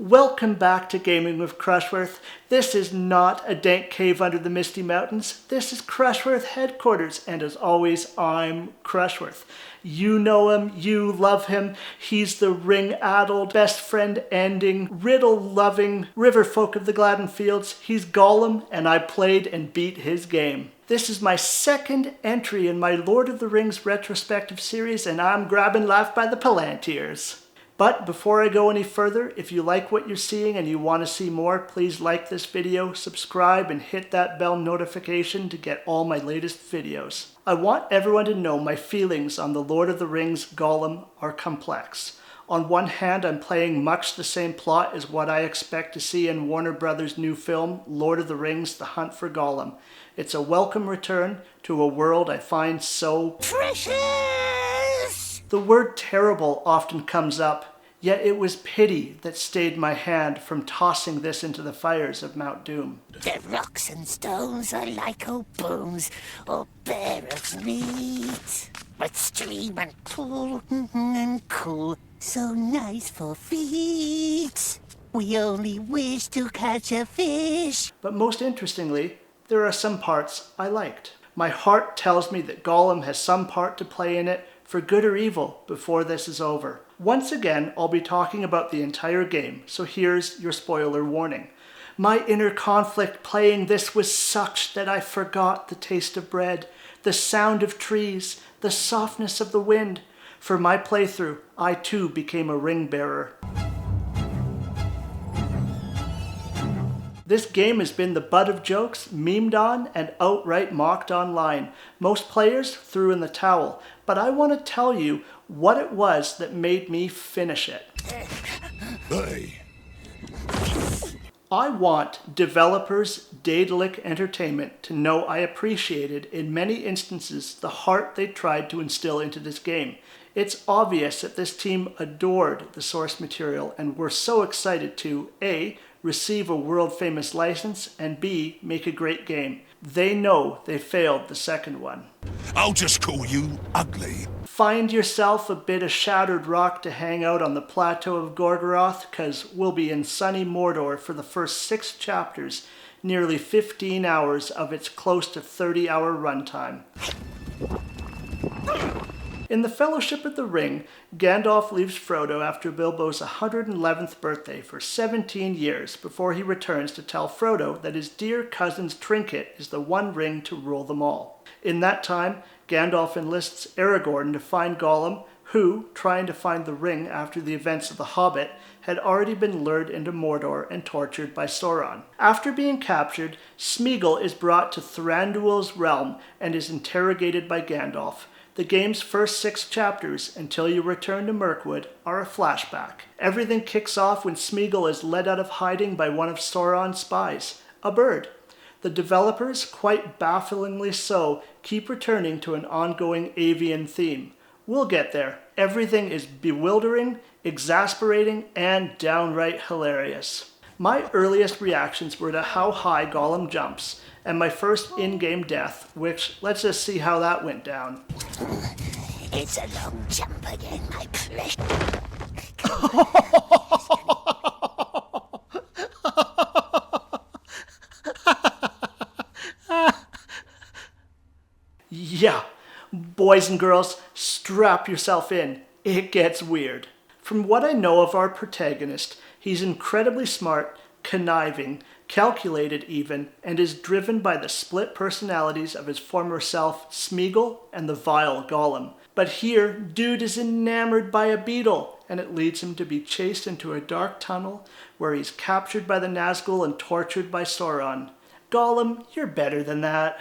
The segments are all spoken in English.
Welcome back to Gaming with Crushworth. This is not a dank cave under the misty mountains. This is Crushworth headquarters, and as always, I'm Crushworth. You know him, you love him. He's the ring-addled, best friend-ending, riddle-loving riverfolk of the Gladden Fields. He's Gollum, and I played and beat his game. This is my second entry in my Lord of the Rings retrospective series, and I'm grabbing life by the Palantirs. But before I go any further, if you like what you're seeing and you want to see more, please like this video, subscribe, and hit that bell notification to get all my latest videos. I want everyone to know my feelings on the Lord of the Rings Gollum are complex. On one hand, I'm playing much the same plot as what I expect to see in Warner Brothers' new film, Lord of the Rings: The Hunt for Gollum. It's a welcome return to a world I find so precious. The word terrible often comes up, yet it was pity that stayed my hand from tossing this into the fires of Mount Doom. The rocks and stones are like old bones or bare of meat, but stream and pool and cool, so nice for feet. We only wish to catch a fish. But most interestingly, there are some parts I liked. My heart tells me that Gollum has some part to play in it, for good or evil, before this is over. Once again, I'll be talking about the entire game, so here's your spoiler warning. My inner conflict playing this was such that I forgot the taste of bread, the sound of trees, the softness of the wind. For my playthrough, I too became a ring bearer. This game has been the butt of jokes, memed on, and outright mocked online. Most players threw in the towel, but I want to tell you what it was that made me finish it. Hey. I want developers Daedalic Entertainment to know I appreciated in many instances the heart they tried to instill into this game. It's obvious that this team adored the source material and were so excited to A, receive a world-famous license, and B, make a great game. They know they failed the second one. I'll just call you ugly. Find yourself a bit of shattered rock to hang out on the plateau of Gorgoroth, cause we'll be in sunny Mordor for the first 6 chapters, nearly 15 hours of its close to 30-hour runtime. In the Fellowship of the Ring, Gandalf leaves Frodo after Bilbo's 111th birthday for 17 years before he returns to tell Frodo that his dear cousin's trinket is the one ring to rule them all. In that time, Gandalf enlists Aragorn to find Gollum, who, trying to find the ring after the events of The Hobbit, had already been lured into Mordor and tortured by Sauron. After being captured, Smeagol is brought to Thranduil's realm and is interrogated by Gandalf. The game's first 6 chapters, until you return to Mirkwood, are a flashback. Everything kicks off when Smeagol is led out of hiding by one of Sauron's spies, a bird. The developers, quite bafflingly so, keep returning to an ongoing avian theme. We'll get there. Everything is bewildering, exasperating, and downright hilarious. My earliest reactions were to how high Gollum jumps, and my first in-game death, which, let's just see how that went down. It's a long jump again, my precious. Yeah, boys and girls, strap yourself in. It gets weird. From what I know of our protagonist, he's incredibly smart, conniving, calculated even, and is driven by the split personalities of his former self, Smeagol, and the vile Gollum. But here, dude is enamored by a beetle, and it leads him to be chased into a dark tunnel where he's captured by the Nazgul and tortured by Sauron. Gollum, you're better than that.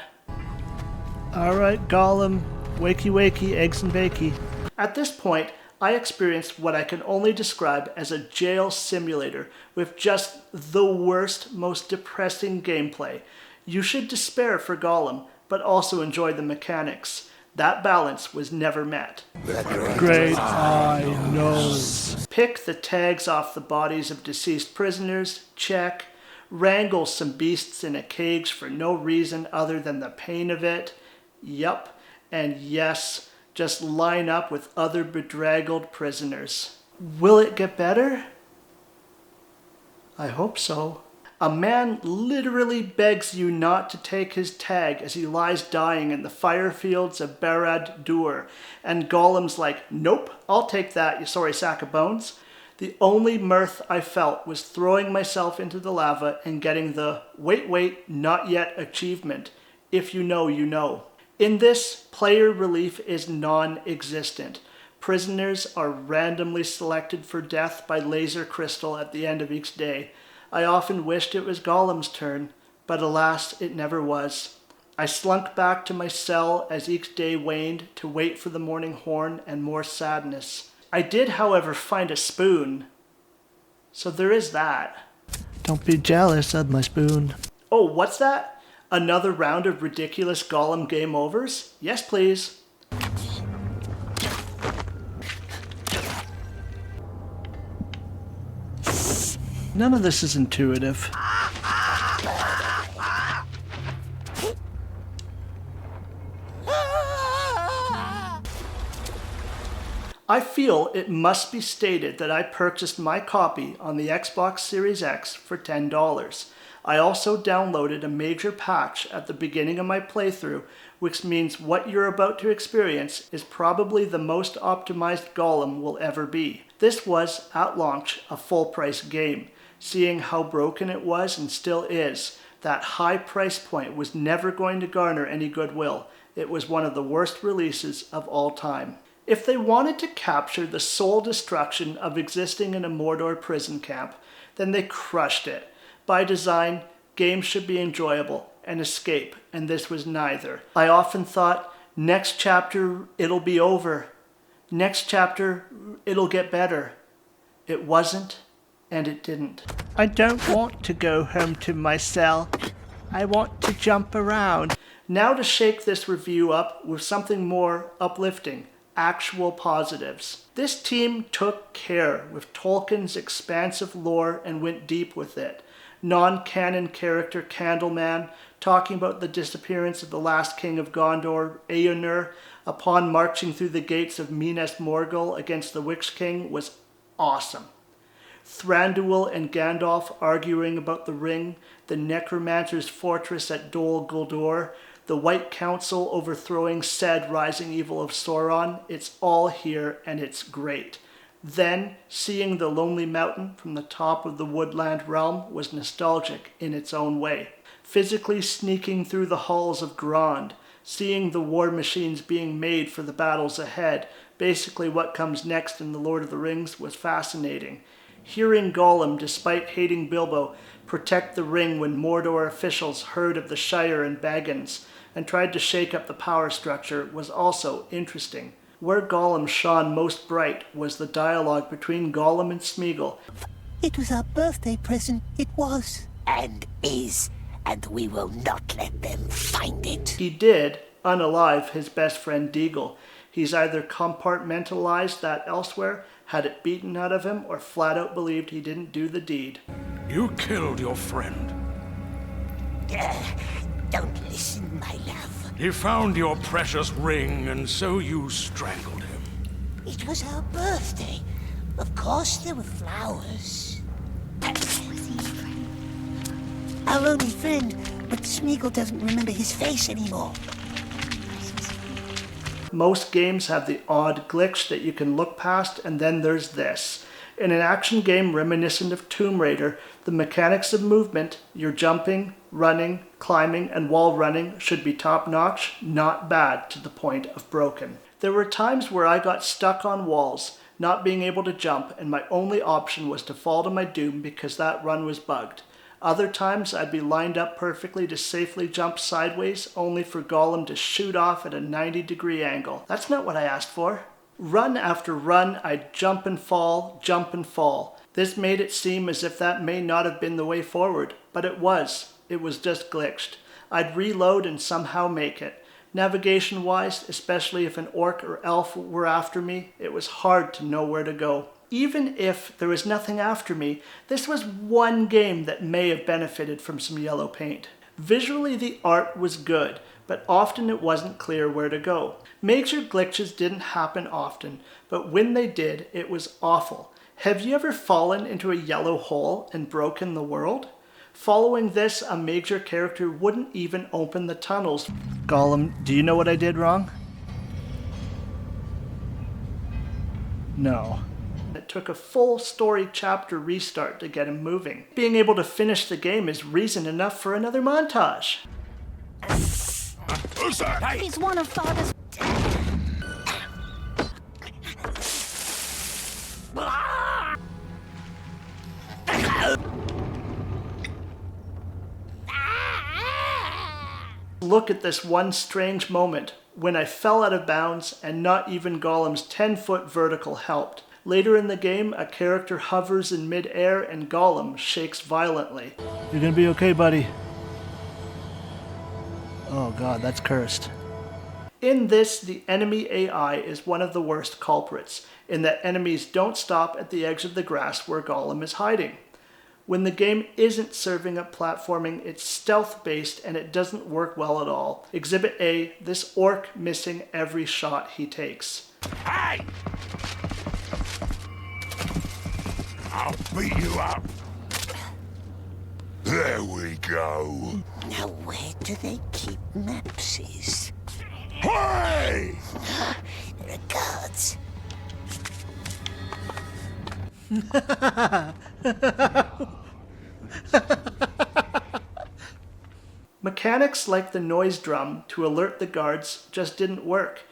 Alright, Gollum, wakey wakey, eggs and bakey. At this point, I experienced what I can only describe as a jail simulator with just the worst, most depressing gameplay. You should despair for Gollum, but also enjoy the mechanics. That balance was never met. Great I know. Pick the tags off the bodies of deceased prisoners, check. Wrangle some beasts in a cage for no reason other than the pain of it. Yup, and yes, just line up with other bedraggled prisoners. Will it get better? I hope so. A man literally begs you not to take his tag as he lies dying in the fire fields of Barad-dûr, and Gollum's like, nope, I'll take that, you sorry sack of bones. The only mirth I felt was throwing myself into the lava and getting the wait, not yet achievement. If you know, you know. In this, player relief is non-existent. Prisoners are randomly selected for death by laser crystal at the end of each day. I often wished it was Gollum's turn, but alas, it never was. I slunk back to my cell as each day waned to wait for the morning horn and more sadness. I did, however, find a spoon, so there is that. Don't be jealous of my spoon. Oh, what's that? Another round of ridiculous Gollum game overs? Yes, please. None of this is intuitive. I feel it must be stated that I purchased my copy on the Xbox Series X for $10. I also downloaded a major patch at the beginning of my playthrough, which means what you're about to experience is probably the most optimized Gollum will ever be. This was, at launch, a full-price game. Seeing how broken it was and still is, that high price point was never going to garner any goodwill. It was one of the worst releases of all time. If they wanted to capture the soul destruction of existing in a Mordor prison camp, then they crushed it. By design, games should be enjoyable, an escape, and this was neither. I often thought, next chapter, it'll be over. Next chapter, it'll get better. It wasn't, and it didn't. I don't want to go home to my cell. I want to jump around. Now to shake this review up with something more uplifting. Actual positives. This team took care with Tolkien's expansive lore and went deep with it. Non-canon character Candleman talking about the disappearance of the last king of Gondor, Eonir, upon marching through the gates of Minas Morgul against the Witch King was awesome. Thranduil and Gandalf arguing about the ring, the necromancer's fortress at Dol Guldur, the White Council overthrowing said rising evil of Sauron, it's all here and it's great. Then, seeing the Lonely Mountain from the top of the woodland realm was nostalgic in its own way. Physically sneaking through the halls of Grond, seeing the war machines being made for the battles ahead, basically what comes next in The Lord of the Rings, was fascinating. Hearing Gollum, despite hating Bilbo, protect the ring when Mordor officials heard of the Shire and Baggins and tried to shake up the power structure was also interesting. Where Gollum shone most bright was the dialogue between Gollum and Smeagol. It was our birthday present, it was. And is. And we will not let them find it. He did unalive his best friend Deagle. He's either compartmentalized that elsewhere, had it beaten out of him, or flat out believed he didn't do the deed. You killed your friend. Don't listen, my love. He found your precious ring, and so you strangled him. It was our birthday. Of course there were flowers. Our only friend, but Smeagol doesn't remember his face anymore. Most games have the odd glitch that you can look past, and then there's this. In an action game reminiscent of Tomb Raider, the mechanics of movement, your jumping, running, climbing, and wall running should be top-notch, not bad to the point of broken. There were times where I got stuck on walls, not being able to jump, and my only option was to fall to my doom because that run was bugged. Other times I'd be lined up perfectly to safely jump sideways, only for Gollum to shoot off at a 90-degree angle. That's not what I asked for. Run after run, I'd jump and fall, jump and fall. This made it seem as if that may not have been the way forward, but it was. It was just glitched. I'd reload and somehow make it. Navigation-wise, especially if an orc or elf were after me, it was hard to know where to go. Even if there was nothing after me, this was one game that may have benefited from some yellow paint. Visually, the art was good, but often it wasn't clear where to go. Major glitches didn't happen often, but when they did, it was awful. Have you ever fallen into a yellow hole and broken the world? Following this, a major character wouldn't even open the tunnels. Gollum, do you know what I did wrong? No. It took a full story chapter restart to get him moving. Being able to finish the game is reason enough for another montage. Who's that? Hey! He's one of Father's... Look at this one strange moment when I fell out of bounds and not even Gollum's 10-foot vertical helped. Later in the game, a character hovers in mid-air and Gollum shakes violently. You're gonna be okay, buddy. Oh god, that's cursed. In this, the enemy AI is one of the worst culprits, in that enemies don't stop at the edge of the grass where Gollum is hiding. When the game isn't serving up platforming, it's stealth-based and it doesn't work well at all. Exhibit A, this orc missing every shot he takes. Hey! I'll beat you up. There we go. Now where do they keep mapsies? Hey! There are guards. Mechanics like the noise drum to alert the guards just didn't work.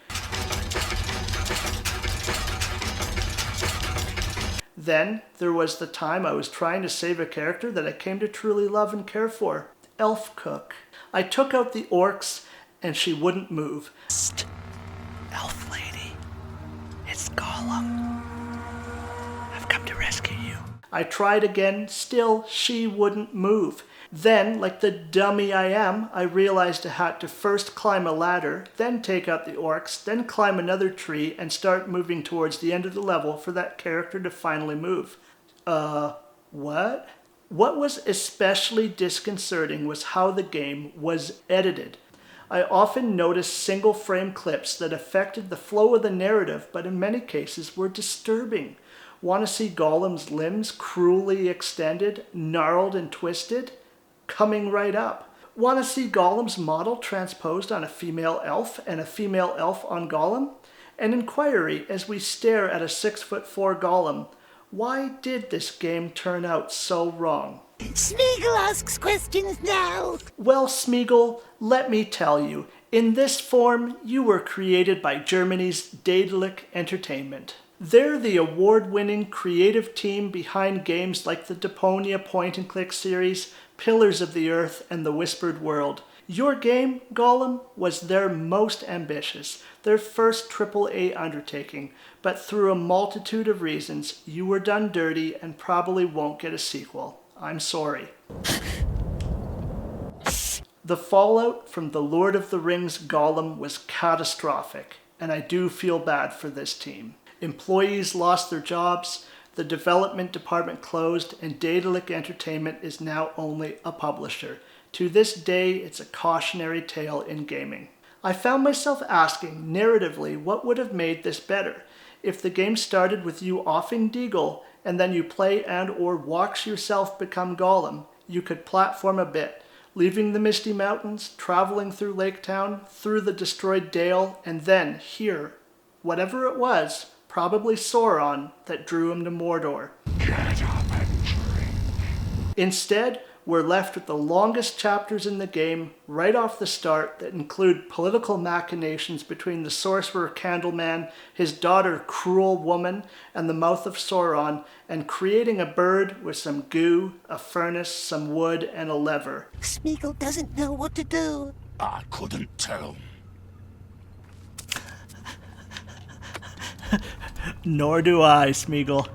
Then there was the time I was trying to save a character that I came to truly love and care for, Elf Cook. I took out the orcs and she wouldn't move. Psst. Elf lady, it's Gollum. I've come to rescue you. I tried again, still she wouldn't move. Then, like the dummy I am, I realized I had to first climb a ladder, then take out the orcs, then climb another tree and start moving towards the end of the level for that character to finally move. What? What was especially disconcerting was how the game was edited. I often noticed single frame clips that affected the flow of the narrative, but in many cases were disturbing. Want to see Gollum's limbs cruelly extended, gnarled and twisted? Coming right up. Want to see Gollum's model transposed on a female elf and a female elf on Gollum? An inquiry as we stare at a 6'4" Gollum. Why did this game turn out so wrong? Smeagol asks questions now. Well, Smeagol, let me tell you, in this form, you were created by Germany's Daedalic Entertainment. They're the award-winning creative team behind games like the Deponia point-and-click series, Pillars of the Earth, and The Whispered World. Your game, Gollum, was their most ambitious, their first AAA undertaking, but through a multitude of reasons, you were done dirty and probably won't get a sequel. I'm sorry. The fallout from the Lord of the Rings Gollum was catastrophic, and I do feel bad for this team. Employees lost their jobs, the development department closed, and Daedalic Entertainment is now only a publisher. To this day, it's a cautionary tale in gaming. I found myself asking, narratively, what would have made this better? If the game started with you offing Deagle, and then you play and or watch yourself become Gollum, you could platform a bit, leaving the Misty Mountains, traveling through Lake Town, through the destroyed Dale, and then here, whatever it was, probably Sauron, that drew him to Mordor. Get up and drink. Instead, we're left with the longest chapters in the game right off the start that include political machinations between the sorcerer Candleman, his daughter Cruel Woman, and the mouth of Sauron, and creating a bird with some goo, a furnace, some wood, and a lever. Smeagol doesn't know what to do. I couldn't tell. Nor do I, Smeagol.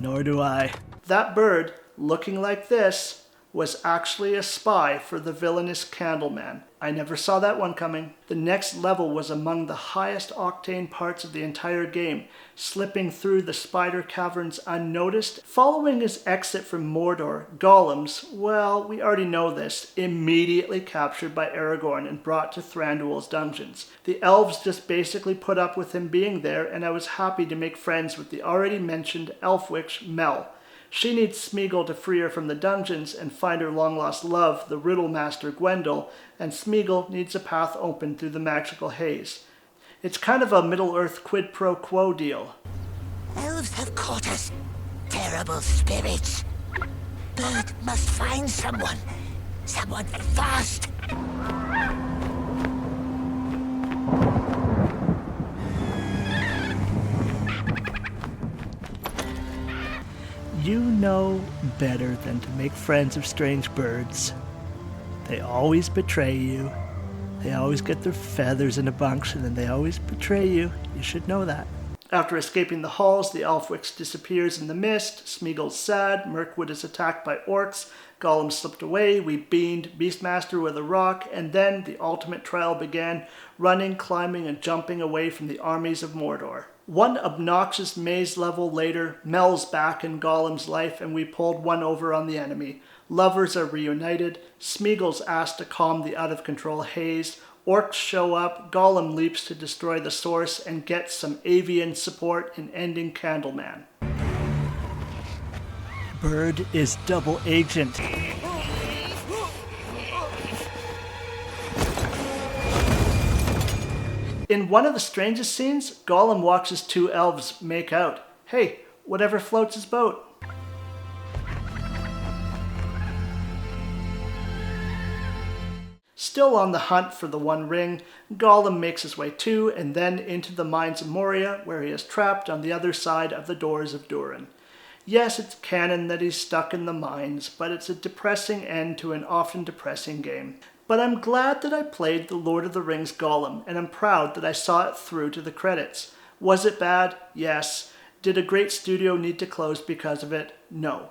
Nor do I. That bird, looking like this, was actually a spy for the villainous Candleman. I never saw that one coming. The next level was among the highest octane parts of the entire game, slipping through the spider caverns unnoticed. Following his exit from Mordor, Gollum's, well, we already know this, immediately captured by Aragorn and brought to Thranduil's dungeons. The elves just basically put up with him being there, and I was happy to make friends with the already mentioned elf witch Mel. She needs Smeagol to free her from the dungeons and find her long-lost love, the Riddle Master Gwendol, and Smeagol needs a path open through the magical haze. It's kind of a Middle-earth quid pro quo deal. Elves have caught us, terrible spirits. Bird must find someone fast. You know better than to make friends of strange birds. They always betray you. They always get their feathers in a bunch, and then they always betray you. You should know that. After escaping the halls, the elf witch disappears in the mist. Smeagol's sad. Mirkwood is attacked by orcs. Gollum slipped away. We beamed Beastmaster with a rock, and then the ultimate trial began, running, climbing, and jumping away from the armies of Mordor. One obnoxious maze level later, Mel's back in Gollum's life, and we pulled one over on the enemy. Lovers are reunited. Smeagol's asked to calm the out-of-control haze. Orcs show up. Gollum leaps to destroy the source and gets some avian support in ending Candleman. Bird is double agent. In one of the strangest scenes, Gollum watches two elves make out. Hey, whatever floats his boat. Still on the hunt for the One Ring, Gollum makes his way to and then into the mines of Moria, where he is trapped on the other side of the doors of Durin. Yes, it's canon that he's stuck in the mines, but it's a depressing end to an often depressing game. But I'm glad that I played the Lord of the Rings Gollum, and I'm proud that I saw it through to the credits. Was it bad? Yes. Did a great studio need to close because of it? No.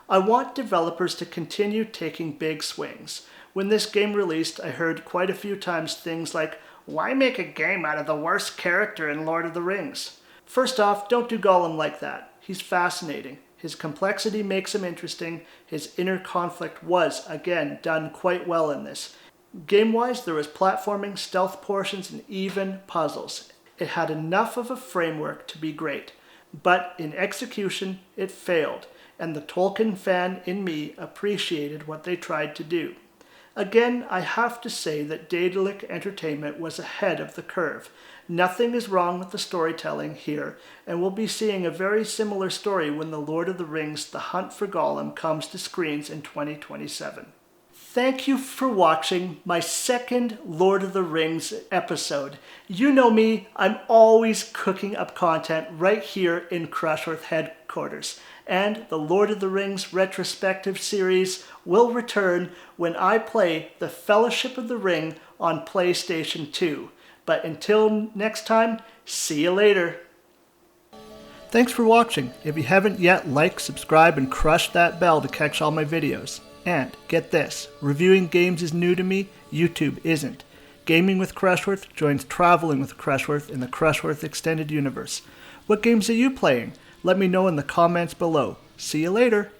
I want developers to continue taking big swings. When this game released, I heard quite a few times things like, why make a game out of the worst character in Lord of the Rings? First off, don't do Gollum like that. He's fascinating. His complexity makes him interesting. His inner conflict was, again, done quite well in this. Game-wise, there was platforming, stealth portions, and even puzzles. It had enough of a framework to be great. But in execution, it failed, and the Tolkien fan in me appreciated what they tried to do. Again, I have to say that Daedalic Entertainment was ahead of the curve. Nothing is wrong with the storytelling here, and we'll be seeing a very similar story when The Lord of the Rings: The Hunt for Gollum comes to screens in 2027. Thank you for watching my second Lord of the Rings episode. You know me, I'm always cooking up content right here in Crushworth headquarters. And the Lord of the Rings retrospective series will return when I play The Fellowship of the Ring on PlayStation 2. But until next time, see you later. Thanks for watching. If you haven't yet, like, subscribe, and crush that bell to catch all my videos. And get this, reviewing games is new to me, YouTube isn't. Gaming with Crushworth joins traveling with Crushworth in the Crushworth Extended Universe. What games are you playing? Let me know in the comments below. See you later.